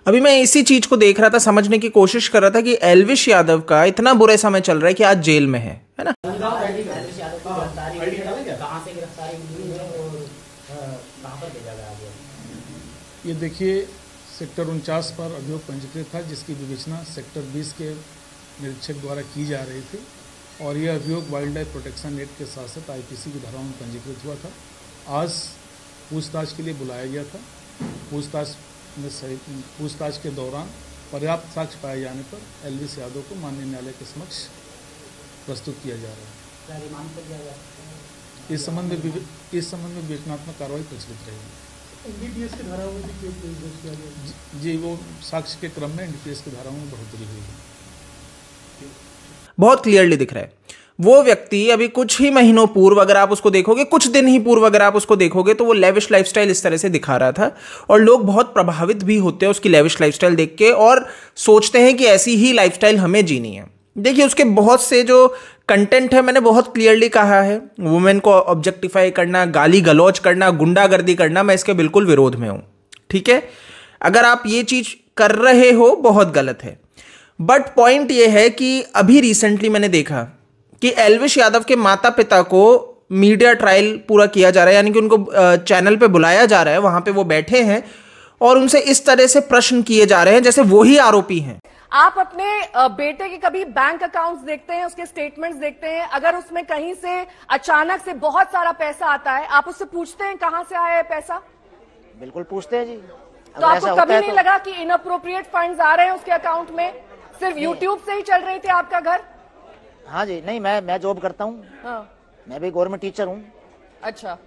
अभी मैं इसी चीज को देख रहा था, समझने की कोशिश कर रहा था कि एल्विश यादव का इतना बुरे समय चल रहा है कि आज जेल में है ना। ये देखिए, सेक्टर 49 पर अभियोग पंजीकृत था, जिसकी विवेचना सेक्टर 20 के निरीक्षक द्वारा की जा रही थी और यह अभियोग वाइल्ड लाइफ प्रोटेक्शन एक्ट के साथ साथ IPC की धाराओं में पंजीकृत हुआ था। आज पूछताछ के लिए बुलाया गया था। पूछताछ के दौरान पर्याप्त साक्ष्य पाए जाने पर एल्विश यादव को माननीय न्यायालय के समक्ष प्रस्तुत किया जा रहा है। इस संबंध में विवेचनात्मक कार्रवाई प्रचलित रहेगी। NDPS की धाराओं में जी, वो साक्ष्य के क्रम में NDPS की धाराओं में बढ़ोतरी हुई है। बहुत क्लियरली दिख रहा है। वो व्यक्ति अभी कुछ ही महीनों पूर्व अगर आप उसको देखोगे, कुछ दिन ही पूर्व अगर आप उसको देखोगे, तो वो लेविश लाइफस्टाइल इस तरह से दिखा रहा था और लोग बहुत प्रभावित भी होते हैं उसकी लेविश लाइफस्टाइल देख के और सोचते हैं कि ऐसी ही लाइफस्टाइल हमें जीनी है। देखिए, उसके बहुत से जो कंटेंट है, मैंने बहुत क्लियरली कहा है, वुमेन को ऑब्जेक्टिफाई करना, गाली गलौज करना, गुंडागर्दी करना, मैं इसके बिल्कुल विरोध में हूं। ठीक है, अगर आप ये चीज कर रहे हो बहुत गलत है। बट पॉइंट ये है कि अभी रिसेंटली मैंने देखा कि एल्विश यादव के माता पिता को मीडिया ट्रायल पूरा किया जा रहा है, यानी कि उनको चैनल पे बुलाया जा रहा है, वहां पे वो बैठे हैं और उनसे इस तरह से प्रश्न किए जा रहे हैं जैसे वो ही आरोपी हैं। आप अपने बेटे के कभी बैंक अकाउंट्स देखते हैं, उसके स्टेटमेंट्स देखते हैं, अगर उसमें कहीं से अचानक से बहुत सारा पैसा आता है, आप उससे पूछते हैं कहां से आया है पैसा? बिल्कुल पूछते हैं जी। तो आपको कभी नहीं लगा कि इनअप्रोप्रिएट फंड्स आ रहे हैं उसके अकाउंट में? सिर्फ यूट्यूब से ही चल रही थी आपका घर? हाँ जी, नहीं, मैं जॉब करता हूँ। हाँ। मैं भी गवर्नमेंट टीचर हूँ। अच्छा।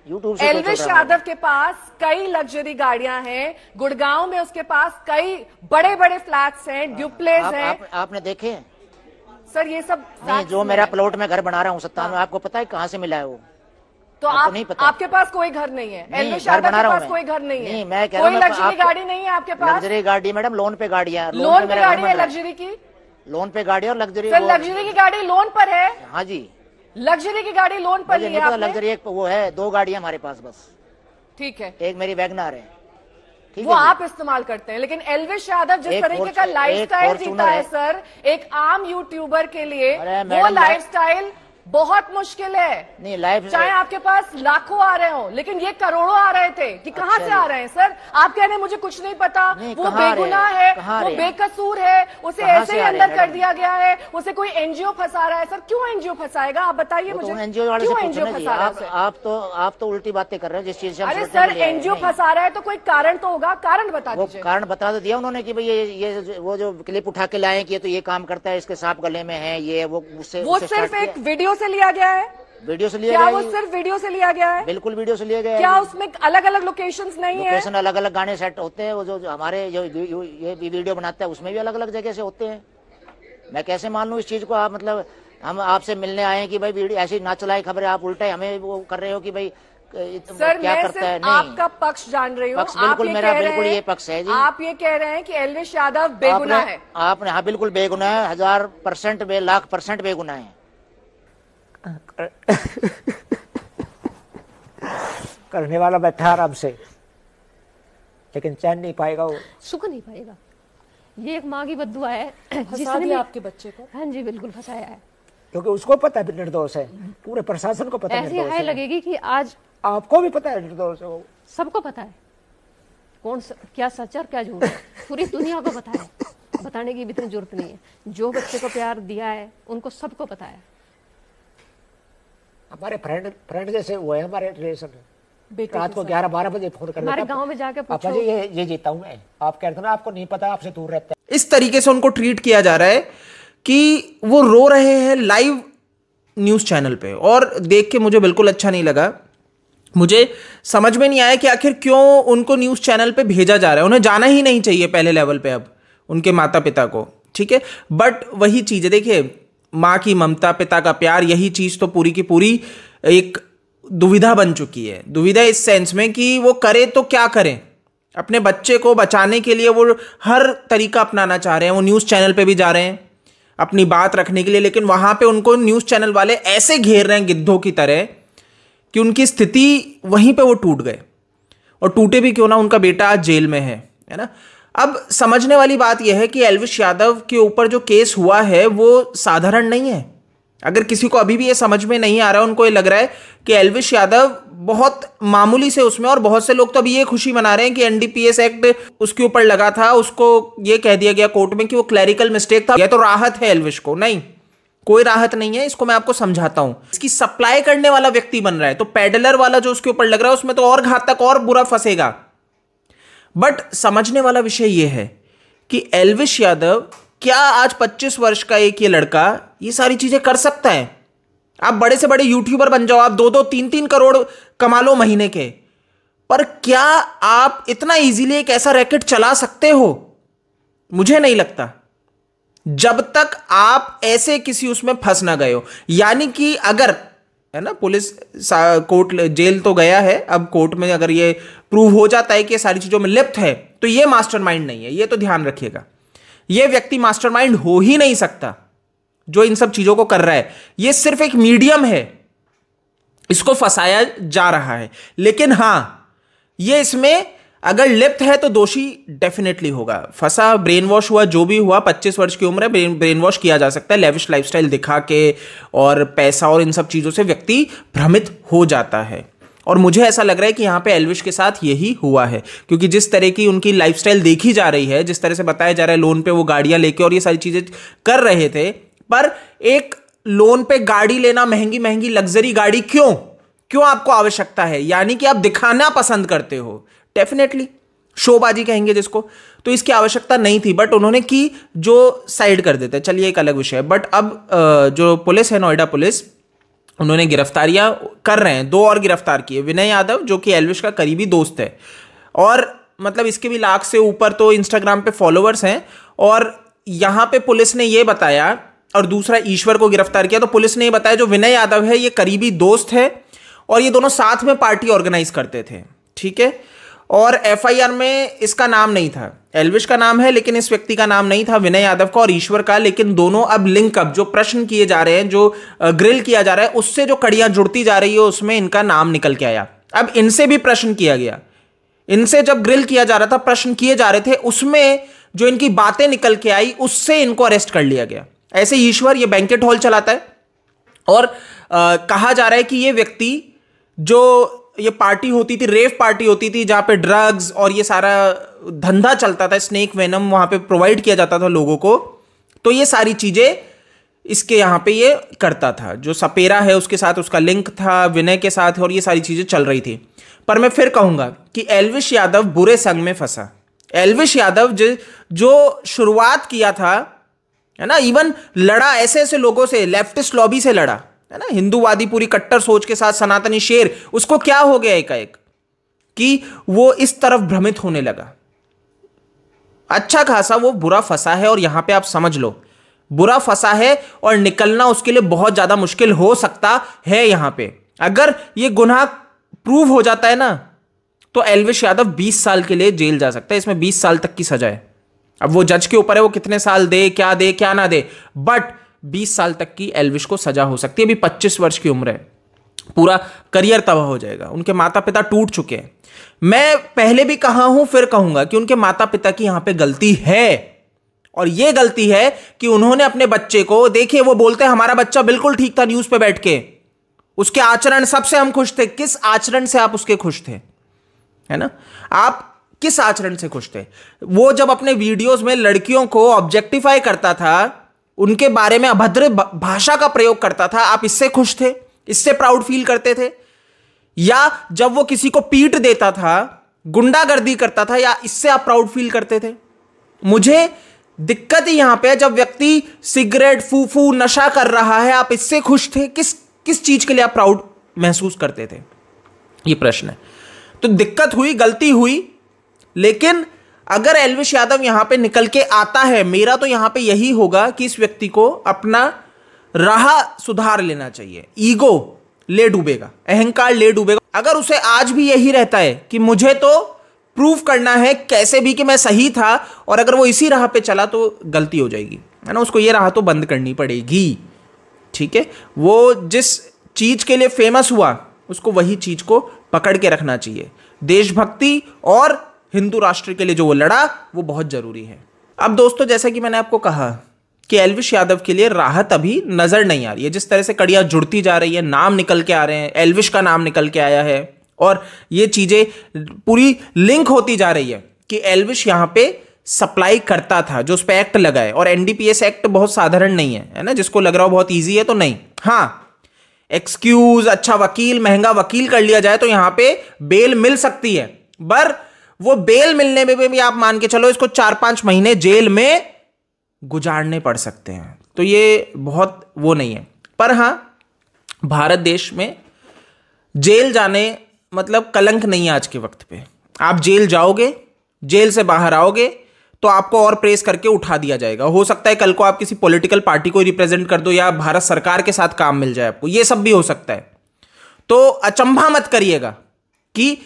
यूट्यूब से एल्विश यादव के पास कई लग्जरी गाड़ियां हैं, गुड़गांव में उसके पास कई बड़े बड़े फ्लैट्स हैं, ड्यूप्लेस हैं। आपने देखे हैं सर ये सब? नहीं, जो मेरा प्लॉट में घर बना रहा हूँ 57 में, आपको पता है कहाँ से मिला है वो? तो आप नहीं पता? आपके पास कोई घर नहीं है? एल्विश यादव के पास कोई घर नहीं है? नहीं, मैं कह रहा हूँ कोई लग्जरी गाड़ी नहीं है आपके पास? लग्जरी गाड़ी मैडम लोन पे गाड़ियाँ। लोन पे गाड़ी है लग्जरी की? लोन पे गाड़ी और लग्जरी। लग्जरी की गाड़ी लोन पर है? हाँ जी, लग्जरी की गाड़ी लोन पर ली है आपने? लग्जरी एक वो है, 2 गाड़ियां हमारे पास बस। ठीक है, एक मेरी वैगनर है। ठीक वो है, आप इस्तेमाल करते हैं, लेकिन एल्विश यादव जिस तरीके का लाइफस्टाइल जीता है सर, एक आम यूट्यूबर के लिए वो लाइफस्टाइल बहुत मुश्किल है। नहीं, लाइफ चाहे आपके पास लाखों आ रहे हो, लेकिन ये करोड़ों आ रहे थे कि कहां से आ रहे हैं सर? आप कह रहे हैं मुझे कुछ नहीं पता, वो बेगुनाह है, वो बेकसूर है, उसे ऐसे ही अंदर कर दिया गया है, उसे कोई NGO फंसा रहा है। सर क्यों NGO फंसाएगा? आप बताइए मुझे, क्यों NGO फंसा रहा है? आप तो उल्टी बातें कर रहे हैं जिस चीज से। अरे सर, NGO फंसा रहा है तो कोई कारण तो होगा, कारण बता दीजिए। कारण बता तो दिया उन्होंने कि भाई ये वो जो क्लिप उठा के लाए कि ये तो ये काम करता है, इसके सांप गले में है, ये वो सिर्फ एक वीडियो से लिया गया है? वीडियो से लिया क्या गया? वो सिर्फ वीडियो से लिया गया है? बिल्कुल वीडियो से लिया गया है। क्या उसमें अलग अलग लोकेशंस नहीं है? लोकेशन अलग अलग गाने सेट होते हैं, वो जो हमारे जो ये वीडियो बनाता है उसमें भी अलग अलग जगह से होते हैं। मैं कैसे मान लूं इस चीज को? आप मतलब हम आपसे मिलने आए कि भाई वीडियो ऐसी ना चलाई खबरें, आप उल्टे हमें वो कर रहे हो कि भाई सर क्या करता है? नहीं, आपका पक्ष जान रही हूँ। पक्ष बिल्कुल मेरा बिल्कुल ये पक्ष है जी। आप ये कह रहे हैं कि एल्विश यादव बेगुनाह है? आपने हाँ बिल्कुल बेगुनाह है, 1000% लाख % बेगुनाह है। करने वाला बैठा आराम से, लेकिन चैन नहीं पाएगा, वो सुख नहीं पाएगा। ये एक माँ की बद्दुआ है जिसने आपके बच्चे को। हाँ जी, बिल्कुल फंसाया है, क्योंकि उसको पता है निर्दोष है, पूरे प्रशासन को पता है निर्दोष है। लगेगी कि आज आपको भी पता है निर्दोष है, वो सबको पता है कौन क्या सच और क्या झूठ है, पूरी दुनिया को पता है। बताने की भी इतनी जरूरत नहीं है। जो बच्चे को प्यार दिया है उनको सबको पता है। हमारे फ्रेंड जैसे वो है, हमारे रिलेशन है। रात को 11-12 बजे फोन कर हमारे गांव में जाके पापा जी ये जीता हूँ मैं, आप कहते ना आपको नहीं पता, आपसे दूर रहता है। इस तरीके से उनको ट्रीट किया जा रहा है कि वो रो रहे हैं लाइव न्यूज चैनल पे, और देख के मुझे बिल्कुल अच्छा नहीं लगा। मुझे समझ में नहीं आया कि आखिर क्यों उनको न्यूज चैनल पे भेजा जा रहा है। उन्हें जाना ही नहीं चाहिए पहले लेवल पे अब उनके माता पिता को, ठीक है। बट वही चीज है, देखिए माँ की ममता, पिता का प्यार, यही चीज तो पूरी की पूरी एक दुविधा बन चुकी है। दुविधा इस सेंस में कि वो करे तो क्या करें, अपने बच्चे को बचाने के लिए वो हर तरीका अपनाना चाह रहे हैं। वो न्यूज़ चैनल पे भी जा रहे हैं अपनी बात रखने के लिए, लेकिन वहाँ पे उनको न्यूज़ चैनल वाले ऐसे घेर रहे हैं गिद्धों की तरह कि उनकी स्थिति वहीं पे वो टूट गए। और टूटे भी क्यों ना, उनका बेटा आज जेल में है ना। अब समझने वाली बात यह है कि एल्विश यादव के ऊपर जो केस हुआ है वो साधारण नहीं है। अगर किसी को अभी भी ये समझ में नहीं आ रहा है, उनको ये लग रहा है कि एल्विश यादव बहुत मामूली से उसमें, और बहुत से लोग तो अभी ये खुशी मना रहे हैं कि एनडीपीएस एक्ट उसके ऊपर लगा था, उसको ये कह दिया गया कोर्ट में कि वो क्लैरिकल मिस्टेक था, यह तो राहत है एल्विश को। नहीं, कोई राहत नहीं है, इसको मैं आपको समझाता हूं। इसकी सप्लाई करने वाला व्यक्ति बन रहा है, तो पेडलर वाला जो उसके ऊपर लग रहा है उसमें तो और घातक और बुरा फंसेगा। बट समझने वाला विषय यह है कि एल्विश यादव, क्या आज 25 वर्ष का एक ये लड़का ये सारी चीजें कर सकता है? आप बड़े से बड़े यूट्यूबर बन जाओ, आप 2-2, 3-3 करोड़ कमा लो महीने के, पर क्या आप इतना इजीली एक ऐसा रैकेट चला सकते हो? मुझे नहीं लगता, जब तक आप ऐसे किसी उसमें फंस ना गए हो। यानी कि अगर, है ना, पुलिस कोर्ट जेल तो गया है, अब कोर्ट में अगर ये प्रूव हो जाता है कि ये सारी चीजों में लिप्त है, तो ये मास्टरमाइंड नहीं है, ये तो ध्यान रखिएगा। ये व्यक्ति मास्टरमाइंड हो ही नहीं सकता जो इन सब चीजों को कर रहा है। ये सिर्फ एक मीडियम है, इसको फंसाया जा रहा है। लेकिन हां, ये इसमें अगर लिप्त है तो दोषी डेफिनेटली होगा। फंसा, ब्रेन वॉश हुआ, जो भी हुआ, 25 वर्ष की उम्र है, ब्रेन वॉश किया जा सकता है, लेविश लाइफस्टाइल दिखा के और पैसा और इन सब चीजों से व्यक्ति भ्रमित हो जाता है। और मुझे ऐसा लग रहा है कि यहां पे एल्विश के साथ यही हुआ है, क्योंकि जिस तरह की उनकी लाइफस्टाइल देखी जा रही है, जिस तरह से बताया जा रहा है लोन पे वो गाड़ियां लेके और ये सारी चीजें कर रहे थे, पर एक लोन पे गाड़ी लेना, महंगी महंगी लग्जरी गाड़ी, क्यों आपको आवश्यकता है? यानी कि आप दिखाना पसंद करते हो, डेफिनेटली शोबाजी कहेंगे जिसको, तो इसकी आवश्यकता नहीं थी, बट उन्होंने की जो साइड कर देते। चलिए एक अलग विषय है। बट अब जो पुलिस है, नोएडा पुलिस, उन्होंने गिरफ्तारियां कर रहे हैं, 2 और गिरफ्तार किए। विनय यादव जो कि एल्विश का करीबी दोस्त है, और मतलब इसके भी लाख से ऊपर तो इंस्टाग्राम पे फॉलोअर्स हैं। और यहां पे पुलिस ने यह बताया, और दूसरा ईश्वर को गिरफ्तार किया, तो पुलिस ने यह बताया जो विनय यादव है ये करीबी दोस्त है और ये दोनों साथ में पार्टी ऑर्गेनाइज करते थे, ठीक है। और एफआईआर में इसका नाम नहीं था, एल्विश का नाम है, लेकिन इस व्यक्ति का नाम नहीं था, विनय यादव का और ईश्वर का। लेकिन दोनों अब लिंकअप, जो प्रश्न किए जा रहे हैं, जो ग्रिल किया जा रहा है, उससे जो कड़ियां जुड़ती जा रही है, उसमें इनका नाम निकल के आया। अब इनसे भी प्रश्न किया गया, इनसे जब ग्रिल किया जा रहा था, प्रश्न किए जा रहे थे, उसमें जो इनकी बातें निकल के आई, उससे इनको अरेस्ट कर लिया गया। ऐसे ईश्वर ये बैंकेट हॉल चलाता है, और कहा जा रहा है कि ये व्यक्ति, जो ये पार्टी होती थी, रेव पार्टी होती थी, जहां पे ड्रग्स और ये सारा धंधा चलता था, स्नेक वेनम वहां पे प्रोवाइड किया जाता था लोगों को, तो ये सारी चीजें इसके यहां पे ये करता था। जो सपेरा है उसके साथ उसका लिंक था, विनय के साथ, और ये सारी चीजें चल रही थी। पर मैं फिर कहूंगा कि एल्विश यादव बुरे संग में फंसा। एल्विश यादव जो शुरुआत किया था, है ना, इवन लड़ा ऐसे ऐसे लोगों से, लेफ्टिस्ट लॉबी से लड़ा, है ना, हिंदूवादी पूरी कट्टर सोच के साथ, सनातनी शेर, उसको क्या हो गया एकाएक कि वो इस तरफ भ्रमित होने लगा। अच्छा खासा वो बुरा फंसा है, और यहां पे आप समझ लो, बुरा फंसा है और निकलना उसके लिए बहुत ज्यादा मुश्किल हो सकता है। यहां पे अगर ये गुनाह प्रूव हो जाता है ना, तो एल्विश यादव 20 साल के लिए जेल जा सकता है। इसमें 20 साल तक की सजा है। अब वो जज के ऊपर है, वो कितने साल दे क्या ना दे, बट 20 साल तक की एल्विश को सजा हो सकती है। अभी 25 वर्ष की उम्र है, पूरा करियर तबाह हो जाएगा। उनके माता पिता टूट चुके हैं। मैं पहले भी कहा हूं, फिर कहूंगा कि उनके माता पिता की यहां पे गलती है, और यह गलती है कि उन्होंने अपने बच्चे को, देखिए वो बोलते हैं हमारा बच्चा बिल्कुल ठीक था न्यूज पे बैठ के, उसके आचरण सबसे हम खुश थे। किस आचरण से आप उसके खुश थे? है ना, आप किस आचरण से खुश थे? वो जब अपने वीडियोस में लड़कियों को ऑब्जेक्टिफाई करता था, उनके बारे में अभद्र भाषा का प्रयोग करता था, आप इससे खुश थे? इससे प्राउड फील करते थे? या जब वो किसी को पीट देता था, गुंडागर्दी करता था, या इससे आप प्राउड फील करते थे? मुझे दिक्कत ही यहां पे है, जब व्यक्ति सिगरेट, फूफू, नशा कर रहा है, आप इससे खुश थे? किस चीज के लिए आप प्राउड महसूस करते थे? ये प्रश्न है। तो दिक्कत हुई, गलती हुई, लेकिन अगर एल्विश यादव यहां पे निकल के आता है, मेरा तो यहां पे यही होगा कि इस व्यक्ति को अपना राह सुधार लेना चाहिए। ईगो ले डूबेगा, अहंकार ले डूबेगा। अगर उसे आज भी यही रहता है कि मुझे तो प्रूव करना है कैसे भी कि मैं सही था, और अगर वो इसी राह पे चला तो गलती हो जाएगी, है ना, उसको ये राह तो बंद करनी पड़ेगी, ठीक है। वो जिस चीज के लिए फेमस हुआ, उसको वही चीज को पकड़ के रखना चाहिए। देशभक्ति और हिंदू राष्ट्र के लिए जो वो लड़ा वो बहुत जरूरी है। अब दोस्तों, जैसा कि मैंने आपको कहा कि एल्विश यादव के लिए राहत अभी नजर नहीं आ रही है। जिस तरह से कड़ियां जुड़ती जा रही है, नाम निकल के आ रहे हैं, एल्विश का नाम निकल के आया है और ये चीजें पूरी लिंक होती जा रही है कि एल्विश यहां पे सप्लाई करता था, जो उस पर एक्ट लगा है। और एनडीपीएस एक्ट बहुत साधारण नहीं है ना, जिसको लग रहा हो बहुत ईजी है तो नहीं। हाँ, एक्सक्यूज, अच्छा वकील, महंगा वकील कर लिया जाए तो यहां पे बेल मिल सकती है। पर वो बेल मिलने में भी आप मान के चलो इसको 4-5 महीने जेल में गुजारने पड़ सकते हैं। तो ये बहुत वो नहीं है। पर हां, भारत देश में जेल जाने मतलब कलंक नहीं है आज के वक्त पे। आप जेल जाओगे, जेल से बाहर आओगे तो आपको और प्रेस करके उठा दिया जाएगा। हो सकता है कल को आप किसी पॉलिटिकल पार्टी को रिप्रेजेंट कर दो या भारत सरकार के साथ काम मिल जाए आपको, ये सब भी हो सकता है। तो अचंभा मत करिएगा कि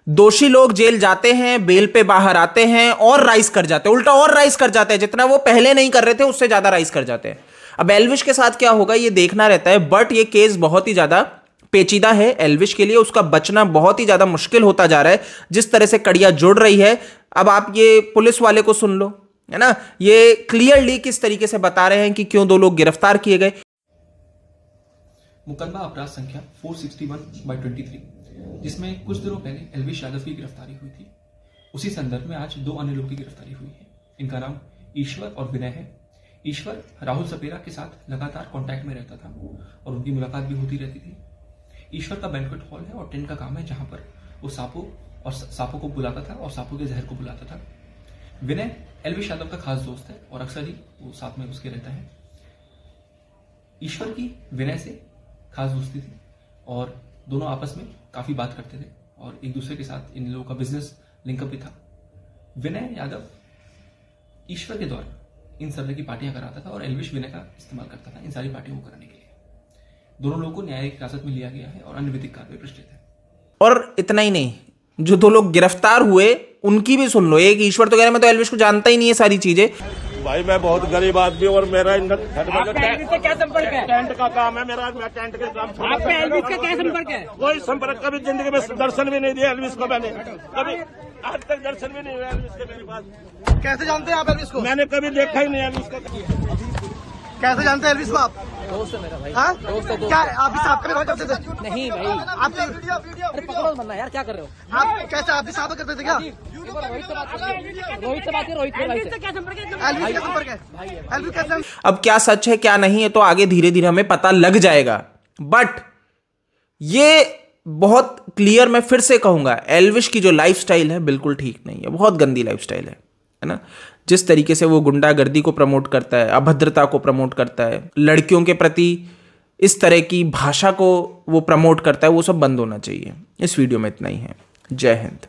दोषी लोग जेल जाते हैं, बेल पे बाहर आते हैं और राइज कर जाते हैं, उल्टा और राइज कर जाते हैं। जितना वो पहले नहीं कर रहे थे उससे ज्यादा राइज कर जाते हैं। अब एल्विश के साथ क्या होगा ये देखना रहता है, बट ये केस बहुत ही ज्यादा पेचीदा है एल्विश के लिए। उसका बचना बहुत ही ज्यादा मुश्किल होता जा रहा है जिस तरह से कड़ियां जुड़ रही है। अब आप ये पुलिस वाले को सुन लो, है ना, ये क्लियरली किस तरीके से बता रहे हैं कि क्यों 2 लोग गिरफ्तार किए गए। मुकदमा अपराध संख्या 461/23, जिसमें कुछ दिनों पहले एल्विश यादव की गिरफ्तारी हुई थी, उसी संदर्भ में आज 2 अन्य लोगों की गिरफ्तारी हुई है। इनका नाम ईश्वर और विनय है। ईश्वर राहुल सपेरा के साथ लगातार कांटेक्ट में रहता था और उनकी मुलाकात भी होती रहती थी। ईश्वर का बैंक्वेट हॉल है और टेंट का काम है, जहां पर वो सांपों को बुलाता था और सांपों के जहर को बुलाता था। विनय एल्विश यादव का खास दोस्त है और अक्सर ही वो साथ में उसके रहता है। ईश्वर की विनय से खास दोस्ती थी और दोनों आपस में काफी बात करते थे और एक दूसरे के साथ इन लोगों का बिजनेस लिंकअप भी था। विनय यादव ईश्वर के द्वारा इन तरह की पार्टियां कराता था और एल्विश विनय का इस्तेमाल करता था इन सारी पार्टियों को कराने के लिए। दोनों लोगों को न्यायिक हिरासत में लिया गया है और अन्य विधिक कार्रवाई प्रचलित है। और इतना ही नहीं, जो 2 लोग गिरफ्तार हुए उनकी भी सुन लो। एक ईश्वर तो कह रहे मैं तो एल्विश को जानता ही नहीं है सारी चीजें। भाई मैं बहुत गरीब आदमी और मेरा क्या संपर्क है? टेंट का काम है मेरा, मैं टेंट के काम। आपका एल्विश का क्या संपर्क है? कोई संपर्क, कभी जिंदगी में दर्शन भी नहीं दिया एल्विश को मैंने, कभी आज तक दर्शन भी नहीं हुआ एल्विश के मेरे पास। कैसे जानते हैं आप एल्विश को? मैंने कभी देखा ही नहीं एल्विश को। कैसे जानते हैं एल्विश को आप? दोस्त है मेरा भाई। हाँ? दोस्त है। क्या आप भी साहब का करते थे? नहीं भाई, आप पकड़ो मत यार, क्या कर रहे हो आप? कैसे आप भी साहब करते थे क्या? रोहित से बात है। रोहित से क्या संपर्क है? अब क्या सच है क्या नहीं है तो आगे धीरे धीरे हमें पता लग जाएगा। बट ये बहुत क्लियर मैं फिर से कहूंगा, एल्विश की जो लाइफस्टाइल है बिल्कुल ठीक नहीं है, बहुत गंदी लाइफस्टाइल है ना। जिस तरीके से वो गुंडागर्दी को प्रमोट करता है, अभद्रता को प्रमोट करता है, लड़कियों के प्रति इस तरह की भाषा को वो प्रमोट करता है, वो सब बंद होना चाहिए। इस वीडियो में इतना ही है। जय हिंद।